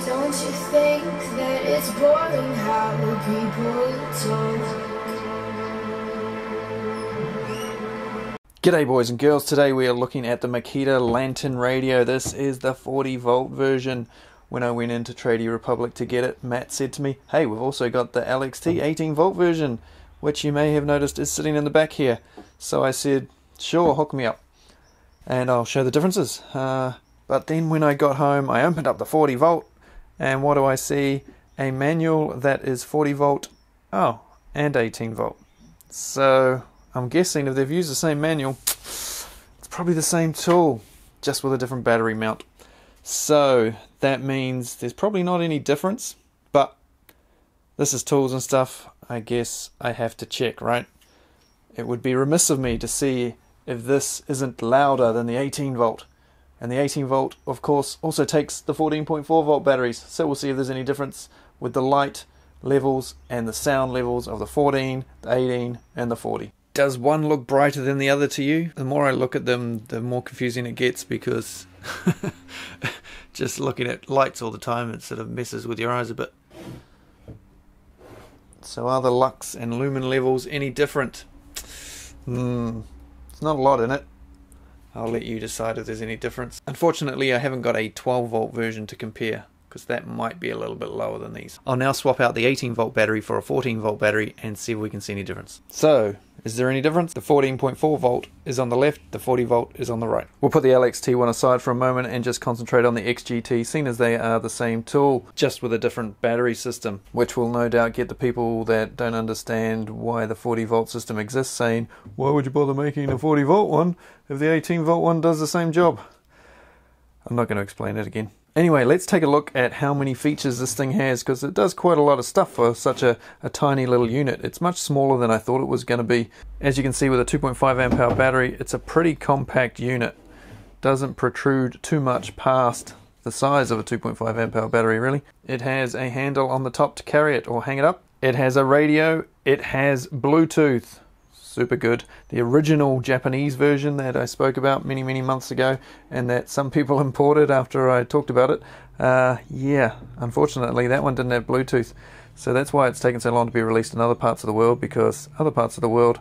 Don't you think that it's boring how people talk? G'day boys and girls, today we are looking at the Makita Lantern radio. This is the 40 volt version. When I went into Tradie Republic to get it, Matt said to me, hey, we've also got the LXT 18 volt version, which you may have noticed is sitting in the back here. So I said, sure, hook me up and I'll show the differences. But then when I got home, I opened up the 40 volt and what do I see? A manual that is 40 volt, and 18 volt. So I'm guessing if they've used the same manual, it's probably the same tool, just with a different battery mount. So that means there's probably not any difference, but this is tools and stuff. I guess I have to check, right? It would be remiss of me to see if this isn't louder than the 18 volt. And the 18 volt, of course, also takes the 14.4 volt batteries. So we'll see if there's any difference with the light levels and the sound levels of the 14, the 18, and the 40. Does one look brighter than the other to you? The more I look at them, the more confusing it gets, because just looking at lights all the time, it sort of messes with your eyes a bit. So are the lux and lumen levels any different? It's not a lot in it. I'll let you decide if there's any difference. Unfortunately, I haven't got a 12 volt version to compare, because that might be a little bit lower than these. I'll now swap out the 18 volt battery for a 14 volt battery and see if we can see any difference. So, is there any difference? The 14.4 volt is on the left, the 40 volt is on the right. We'll put the LXT one aside for a moment and just concentrate on the XGT, seeing as they are the same tool, just with a different battery system, which will no doubt get the people that don't understand why the 40 volt system exists saying, why would you bother making a 40 volt one if the 18 volt one does the same job? I'm not going to explain it again. Anyway, let's take a look at how many features this thing has, because it does quite a lot of stuff for such a tiny little unit. It's much smaller than I thought it was going to be. As you can see with a 2.5 amp hour battery, it's a pretty compact unit. Doesn't protrude too much past the size of a 2.5 amp hour battery, really. It has a handle on the top to carry it or hang it up. It has a radio. It has Bluetooth. Super good. The original Japanese version that I spoke about many months ago and that some people imported after I talked about it, yeah, unfortunately that one didn't have Bluetooth. So that's why it's taken so long to be released in other parts of the world, because other parts of the world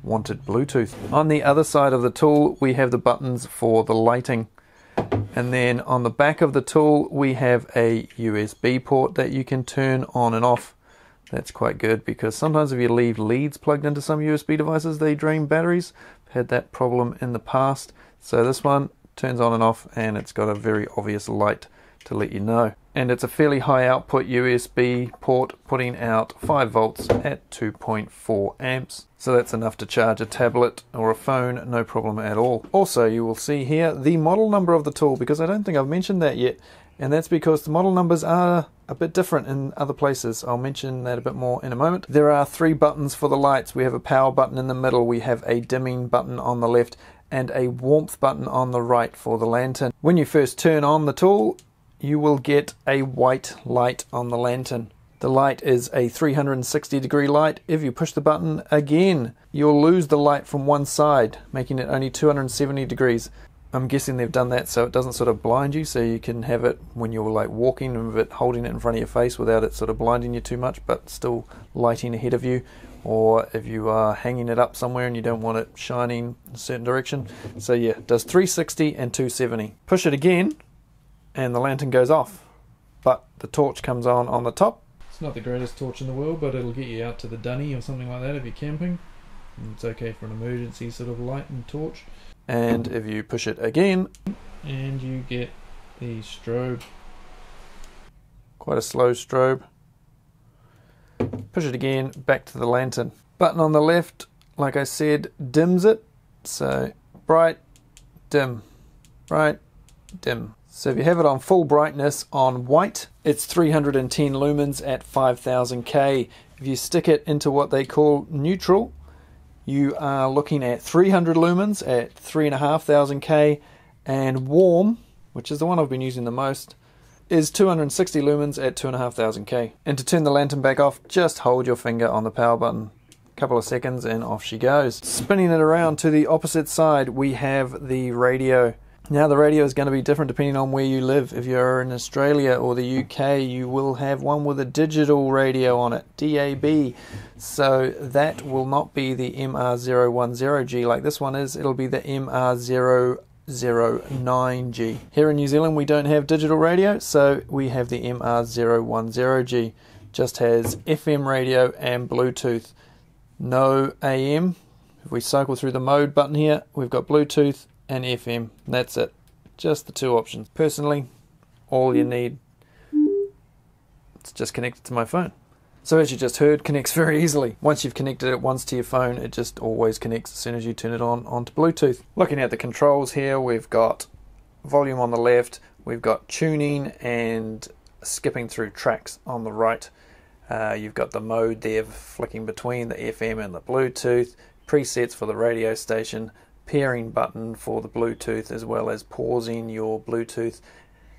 wanted Bluetooth. On the other side of the tool we have the buttons for the lighting, and then on the back of the tool we have a USB port that you can turn on and off. That's quite good, because sometimes if you leave leads plugged into some USB devices, they drain batteries. I've had that problem in the past. So this one turns on and off, and it's got a very obvious light to let you know. And it's a fairly high output USB port, putting out 5 volts at 2.4 amps. So that's enough to charge a tablet or a phone, no problem at all. Also, you will see here the model number of the tool, because I don't think I've mentioned that yet. And that's because the model numbers are a bit different in other places. I'll mention that a bit more in a moment. There are 3 buttons for the lights. We have a power button in the middle, we have a dimming button on the left, and a warmth button on the right for the lantern. When you first turn on the tool, you will get a white light on the lantern. The light is a 360 degree light. If you push the button again, you'll lose the light from one side, making it only 270 degrees. I'm guessing they've done that so it doesn't sort of blind you, so you can have it when you're like walking and with it holding it in front of your face without it sort of blinding you too much, but still lighting ahead of you, or if you are hanging it up somewhere and you don't want it shining in a certain direction. So yeah, it does 360 and 270. Push it again and the lantern goes off, but the torch comes on the top. It's not the greatest torch in the world, but it'll get you out to the dunny or something like that if you're camping. And it's okay for an emergency sort of light and torch. And if you push it again, and you get the strobe. Quite a slow strobe. Push it again, back to the lantern. Button on the left, like I said, dims it. So bright, dim, bright, dim. So if you have it on full brightness on white, it's 310 lumens at 5000 K. If you stick it into what they call neutral, you are looking at 300 lumens at 3,500 K, and warm, which is the one I've been using the most, is 260 lumens at 2,500 K. And to turn the lantern back off, just hold your finger on the power button. A couple of seconds and off she goes. Spinning it around to the opposite side, we have the radio. Now the radio is going to be different depending on where you live. If you're in Australia or the UK, you will have one with a digital radio on it, DAB. So that will not be the MR010G like this one is. It'll be the MR009G. Here in New Zealand we don't have digital radio, so we have the MR010G. Just has FM radio and Bluetooth. No AM. If we cycle through the mode button here, we've got Bluetooth and FM. That's it. Just the two options. Personally, all you need, it's just connected to my phone. So as you just heard, connects very easily. Once you've connected it once to your phone, it just always connects as soon as you turn it onto Bluetooth. Looking at the controls here, we've got volume on the left, we've got tuning and skipping through tracks on the right. You've got the mode there flicking between the FM and the Bluetooth, presets for the radio station, pairing button for the Bluetooth as well as pausing your Bluetooth,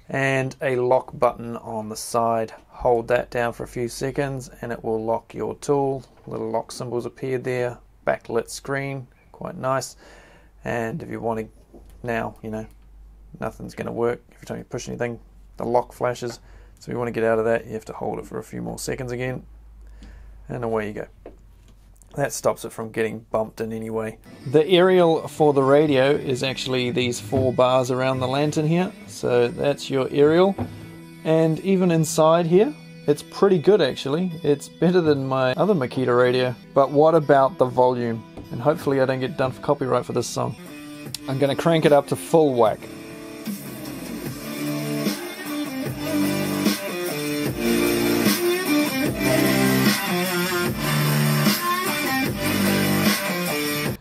and a lock button on the side. Hold that down for a few seconds and it will lock your tool. Little lock symbols appeared there. Backlit screen, quite nice. And if you want to, now you know nothing's going to work every time you push anything, the lock flashes. So if you want to get out of that, you have to hold it for a few more seconds again, and away you go. That stops it from getting bumped in any way. The aerial for the radio is actually these 4 bars around the lantern here. So that's your aerial. And even inside here, it's pretty good actually. It's better than my other Makita radio. But what about the volume? And hopefully I don't get done for copyright for this song. I'm going to crank it up to full whack.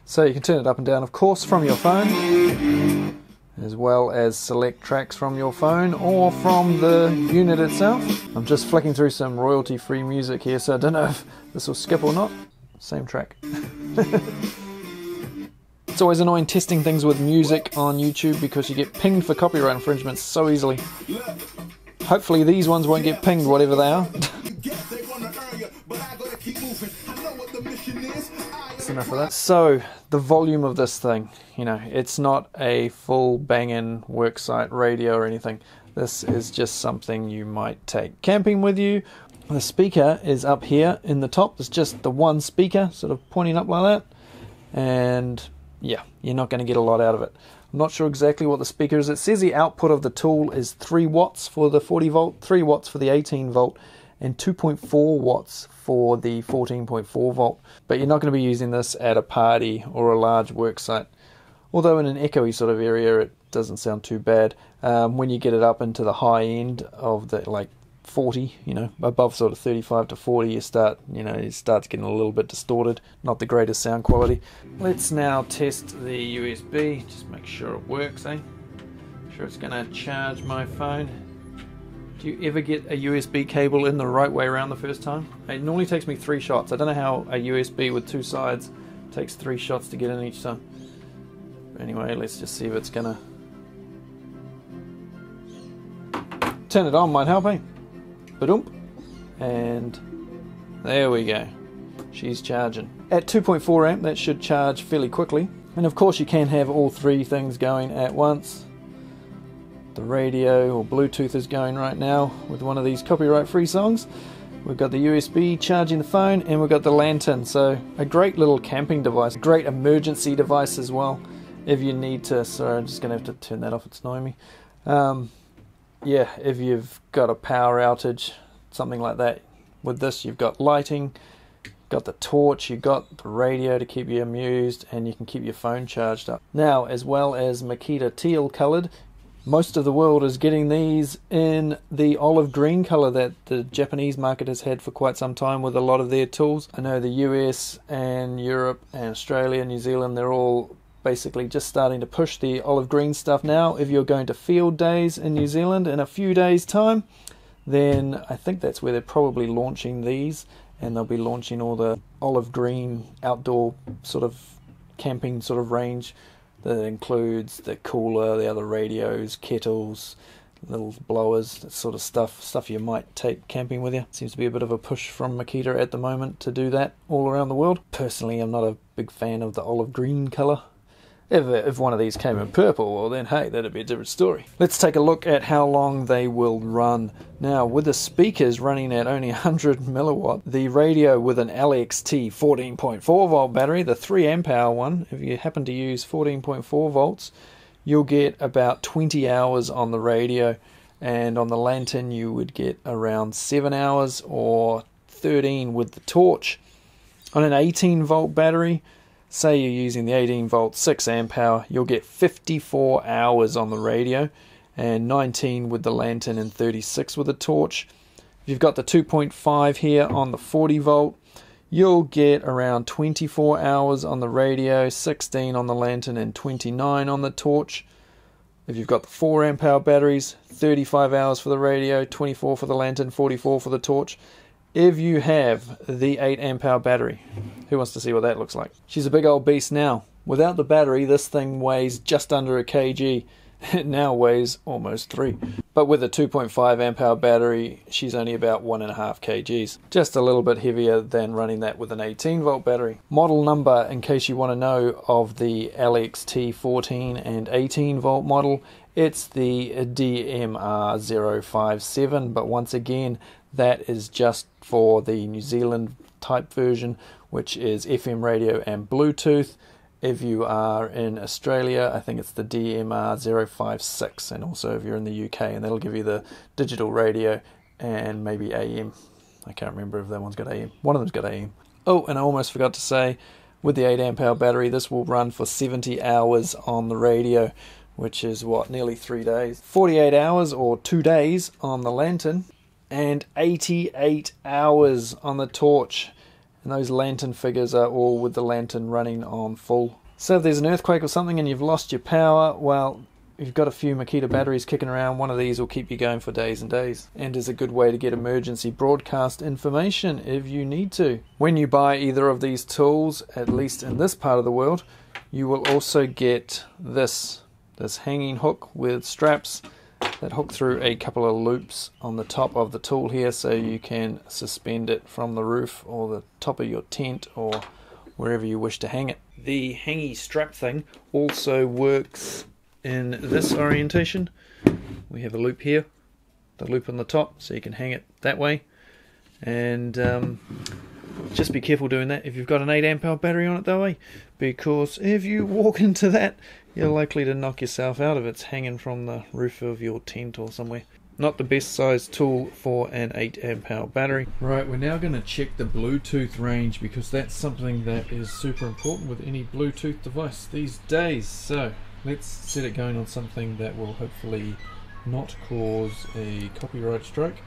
So you can turn it up and down, of course, from your phone, as well as select tracks from your phone or from the unit itself. I'm just flicking through some royalty-free music here, so I don't know if this will skip or not. Same track. It's always annoying testing things with music on YouTube because you get pinged for copyright infringement so easily. Hopefully these ones won't get pinged, whatever they are. Enough of that. So the volume of this thing, you know, it's not a full banging worksite radio or anything. This is just something you might take camping with you. The speaker is up here in the top. There's just the one speaker sort of pointing up like that, and yeah, you're not going to get a lot out of it. I'm not sure exactly what the speaker is. It says the output of the tool is 3 watts for the 40 volt, 3 watts for the 18 volt, and 2.4 watts for the 14.4 volt. But you're not going to be using this at a party or a large work site. Although in an echoey sort of area it doesn't sound too bad. When you get it up into the high end of the like 40, you know, above sort of 35 to 40, it starts getting a little bit distorted. Not the greatest sound quality. Let's now test the USB. Just make sure it works, eh? Make sure it's going to charge my phone. Do you ever get a USB cable in the right way around the first time? It normally takes me 3 shots. I don't know how a USB with 2 sides takes 3 shots to get in each time. But anyway, let's just see if it's gonna turn it on. Might help, eh? Ba-dump. And there we go. She's charging. At 2.4 amp, that should charge fairly quickly. And of course you can have all 3 things going at once. The radio or Bluetooth is going right now with one of these copyright-free songs. We've got the USB charging the phone, and we've got the lantern. So a great little camping device, a great emergency device as well. If you need to, sorry, I'm just going to have to turn that off, it's annoying me. Yeah, if you've got a power outage, something like that. With this you've got lighting, got the torch, you've got the radio to keep you amused, and you can keep your phone charged up. Now, as well as Makita teal coloured, most of the world is getting these in the olive green colour that the Japanese market has had for quite some time with a lot of their tools. I know the US and Europe and Australia, New Zealand, they're all basically just starting to push the olive green stuff now. If you're going to field days in New Zealand in a few days' time, then I think that's where they're probably launching these, and they'll be launching all the olive green outdoor sort of camping sort of range. That includes the cooler, the other radios, kettles, little blowers, that sort of stuff you might take camping with you. Seems to be a bit of a push from Makita at the moment to do that all around the world. Personally, I'm not a big fan of the olive green colour. If one of these came in purple, well then hey, that'd be a different story. Let's take a look at how long they will run. Now, with the speakers running at only 100 milliwatt, the radio with an LXT 14.4 volt battery, the 3 amp hour one, if you happen to use 14.4 volts, you'll get about 20 hours on the radio, and on the lantern you would get around 7 hours or 13 with the torch. On an 18 volt battery, say you're using the 18 volt 6 amp hour, you'll get 54 hours on the radio and 19 with the lantern and 36 with the torch. If you've got the 2.5 here on the 40 volt, you'll get around 24 hours on the radio, 16 on the lantern and 29 on the torch. If you've got the 4 amp hour batteries, 35 hours for the radio, 24 for the lantern, 44 for the torch. If you have the 8 amp hour battery, who wants to see what that looks like? She's a big old beast now. Without the battery, this thing weighs just under a kg. It now weighs almost 3. But with a 2.5 amp hour battery, she's only about 1.5 kgs. Just a little bit heavier than running that with an 18 volt battery. Model number, in case you want to know, of the LXT 14 and 18 volt model, it's the DMR057, but once again, that is just for the New Zealand type version, which is FM radio and Bluetooth. If you are in Australia, I think it's the DMR056, and also if you're in the UK, and that'll give you the digital radio and maybe AM. I can't remember if that one's got AM. One of them's got AM. Oh, and I almost forgot to say, with the 8 amp hour battery, this will run for 70 hours on the radio, which is what, nearly 3 days. 48 hours or 2 days on the lantern, and 88 hours on the torch. And those lantern figures are all with the lantern running on full. So if there's an earthquake or something and you've lost your power, well, you've got a few Makita batteries kicking around. One of these will keep you going for days and days, and is a good way to get emergency broadcast information if you need to. When you buy either of these tools, at least in this part of the world, you will also get this hanging hook with straps that hook through a couple of loops on the top of the tool here, so you can suspend it from the roof or the top of your tent or wherever you wish to hang it. The hangy strap thing also works in this orientation. We have a loop here, the loop on the top, so you can hang it that way. And just be careful doing that if you've got an 8 amp hour battery on it that way, because if you walk into that, you're likely to knock yourself out if it's hanging from the roof of your tent or somewhere. Not the best size tool for an 8 amp hour battery. Right, we're now going to check the Bluetooth range, because that's something that is super important with any Bluetooth device these days. So let's set it going on something that will hopefully not cause a copyright strike.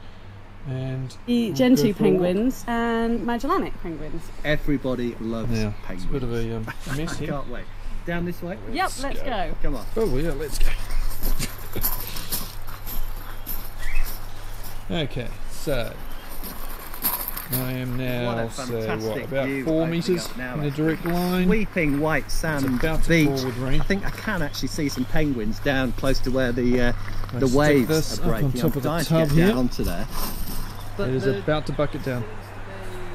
And the Gentoo penguins and Magellanic penguins. Everybody loves penguins. It's a bit of a mess here. I can't wait. Down this way? Yep, let's go. Come on. Oh yeah, let's go. Okay, so I am now, about 4 metres in a direct line. Sweeping white sand beach. I think I can actually see some penguins down close to where the waves are breaking. On top of the tub here. Down onto there. It is about to bucket down,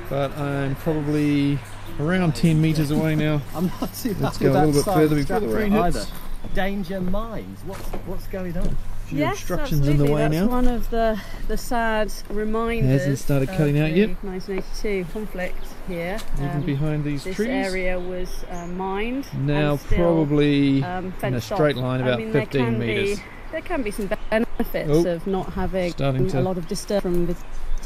but I'm probably around 10 metres away now. I'm not too happy. Let's go a little bit further before the rain hits. Danger mines. What's going on? Yes, obstructions absolutely. in the way That's now. One of the sad reminders. It hasn't started cutting out yet. 1982 conflict here. Even behind these this trees. This area was mined. Now and still, probably in a straight line about 15 metres. There can be some benefits of not having a lot of disturbance from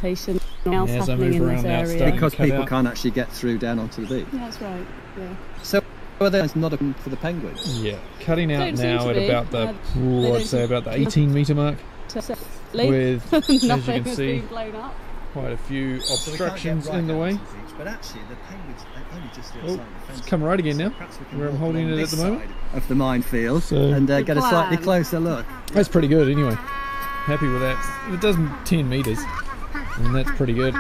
vegetation else happening in this area. Because people can't actually get through down onto the beach. Yeah, that's right. Yeah. So are there not for the penguins? Yeah, cutting out now at about the I'd say about the 18 metre mark. With, as you can see, quite a few obstructions in the way. But actually, the penguins only just it's come right again now, where I'm holding it at the moment. Of the minefield, and get a slightly closer look. That's pretty good anyway. Happy with that. It does 10 metres, and that's pretty good.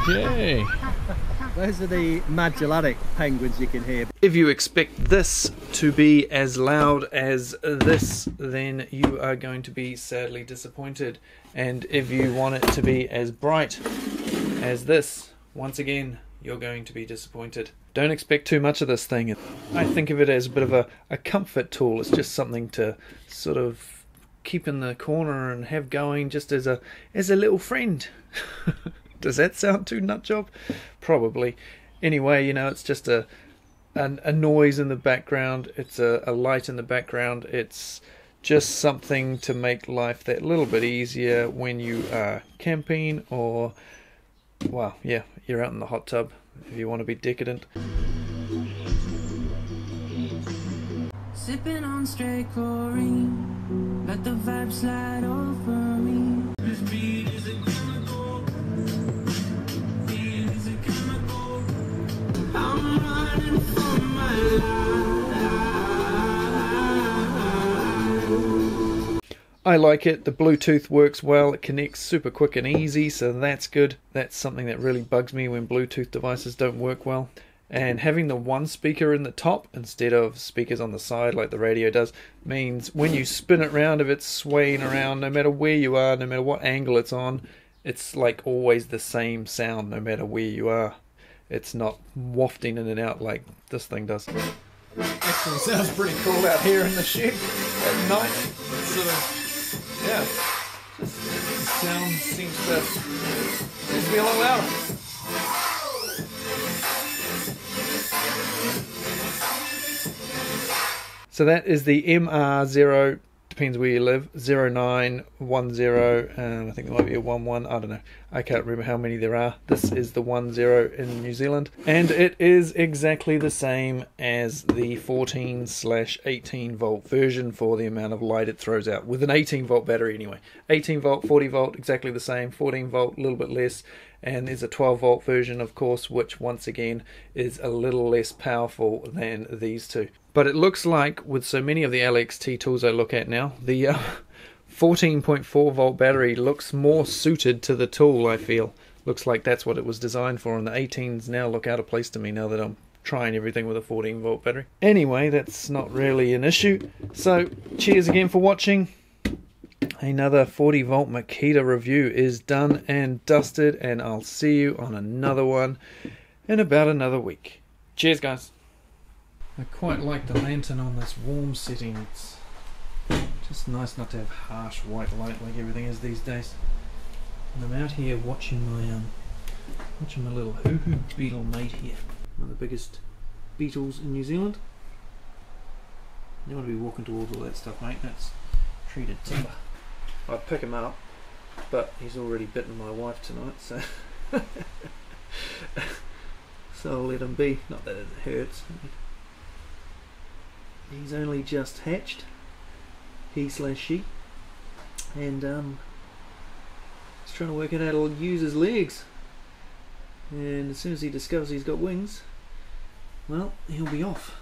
Okay. Those are the Magellanic penguins you can hear. If you expect this to be as loud as this, then you are going to be sadly disappointed. And if you want it to be as bright as this, once again, you're going to be disappointed. Don't expect too much of this thing. I think of it as a bit of a comfort tool. It's just something to sort of keep in the corner and have going just as a little friend. Does that sound too nut job? Probably. Anyway, you know, it's just a noise in the background. It's a light in the background. It's just something to make life that little bit easier when you are camping, or, well, yeah, you're out in the hot tub if you want to be decadent. Sipping on straight chlorine, let the vibe slide over me. This beat is a chemical. Beat is a chemical. I'm running for my life. I like it. The Bluetooth works well. It connects super quick and easy, so that's good. That's something that really bugs me when Bluetooth devices don't work well. And having the one speaker in the top instead of speakers on the side like the radio does means when you spin it around, if it's swaying around, no matter where you are, no matter what angle it's on, it's like always the same sound no matter where you are. It's not wafting in and out like this thing does. Actually sounds pretty cool out here in the shed at night. It's sort of, yeah, just the sound seems to be a lot louder. So that is the MR0, depends where you live, 0910, and I think there might be a 11, I don't know. I can't remember how many there are. This is the 10 in New Zealand, and it is exactly the same as the 14/18 volt version for the amount of light it throws out, with an 18 volt battery anyway. 18 volt, 40 volt, exactly the same, 14 volt, a little bit less, and there's a 12 volt version, of course, which once again is a little less powerful than these two. But it looks like, with so many of the LXT tools I look at now, the 14.4 volt battery looks more suited to the tool, I feel. Looks like that's what it was designed for, and the 18s now look out of place to me now that I'm trying everything with a 14 volt battery. Anyway, that's not really an issue. So, cheers again for watching. Another 40 volt Makita review is done and dusted, and I'll see you on another one in about another week. Cheers, guys. I quite like the lantern on this warm setting. It's just nice not to have harsh white light like everything is these days. And I'm out here watching my little hoo-hoo beetle mate here. One of the biggest beetles in New Zealand. You want to be walking towards all that stuff, mate. That's treated timber. I'd pick him up, but he's already bitten my wife tonight, so so I'll let him be. Not that it hurts. He's only just hatched, he/she, and he's trying to work out how to use his legs. And as soon as he discovers he's got wings, well, he'll be off.